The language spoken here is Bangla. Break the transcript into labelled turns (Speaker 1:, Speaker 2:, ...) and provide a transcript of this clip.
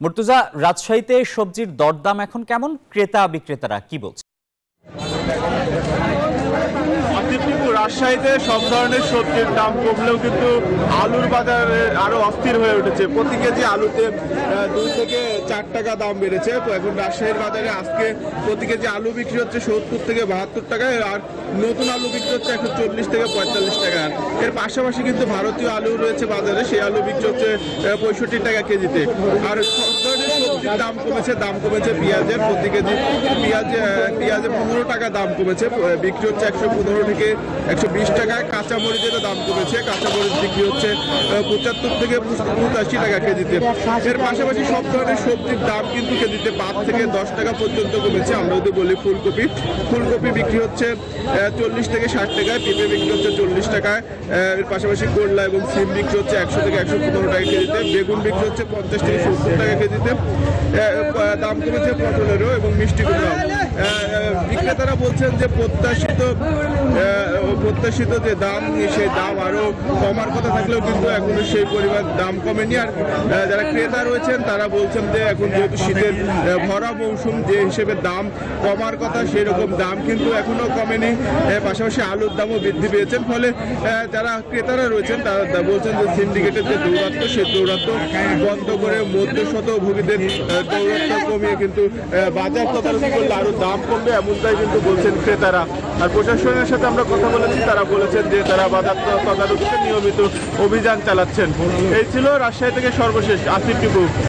Speaker 1: মুর্তজা, রাজশাহীতে সবজির দরদাম এখন কেমন? ক্রেতা বিক্রেতারা কি বলছে?
Speaker 2: রাজশাহীতে সব ধরনের সবজির দাম কমলেও কিন্তু আলুর বাজার আরো অস্থির হয়ে উঠেছে। প্রতি কেজি আলুতে 2 থেকে 4 টাকা দাম বেড়েছে। তো এখন রাজশাহীর বাজারে আজকে প্রতি কেজি আলু বিক্রি হচ্ছে 70 থেকে 72 টাকায়, আর নতুন আলু বিক্রি হচ্ছে 140 থেকে 45 টাকা। এর পাশাপাশি কিন্তু ভারতীয় আলু রয়েছে বাজারে, সেই আলু বিক্রি হচ্ছে 65 টাকা কেজিতে। আর সব ধরনের সবজির দাম কমেছে পেঁয়াজের। প্রতি কেজি পেঁয়াজের 15 টাকা দাম কমেছে, বিক্রি হচ্ছে 115 থেকে 120 টাকায়। কাঁচামরিচেরও দাম কমেছে, কাঁচামরিচ বিক্রি হচ্ছে 75 থেকে 85 টাকা কেজিতে। এর পাশাপাশি সব ধরনের সবজির দাম কিন্তু কেজিতে 5 থেকে 10 টাকা পর্যন্ত কমেছে। আমরা যদি বলি ফুলকপি বিক্রি হচ্ছে 40 থেকে 60 টাকায়, পেঁপে বিক্রি হচ্ছে 40 টাকায়। এর পাশাপাশি করলা এবং সিম বিক্রি হচ্ছে 100 থেকে 115 টাকা কেজিতে। বেগুন বিক্রি হচ্ছে 50 থেকে 70 টাকা কেজিতে। দাম কমেছে পটলেরও এবং মিষ্টি কুমড়াও। বিক্রেতারা বলছেন যে প্রত্যাশিত যে দাম, সেই দাম আরো কমার কথা থাকলেও কিন্তু এখনো সেই পরিমাণ দাম কমেনি। আর যারা ক্রেতা রয়েছেন তারা বলছেন যে এখন যেহেতু শীতের ভরা মৌসুম, যে হিসেবে দাম কমার কথা সেই রকম দাম কিন্তু এখনো কমেনি। পাশাপাশি আলুর দামও বৃদ্ধি পেয়েছেন। ফলে যারা ক্রেতারা রয়েছেন তারা বলছেন যে সিন্ডিকেটের যে দৌরাত্ম্য, সেই দৌরাত্ম্য বন্ধ করে মধ্যস্বত্বভোগীদের দৌরাত্ম্য কমিয়ে কিন্তু বাজার তদারকি করলে আরো দাম কমবে, এমনটাই কিন্তু বলছেন ক্রেতারা। আর প্রশাসনের সাথে আমরা কথা বলেছি, তারা বলেছেন যে তারা বাজার তদারকিতে নিয়মিত অভিযান চালাচ্ছেন। এই ছিল রাজশাহী থেকে সর্বশেষ আসিফ টিপু।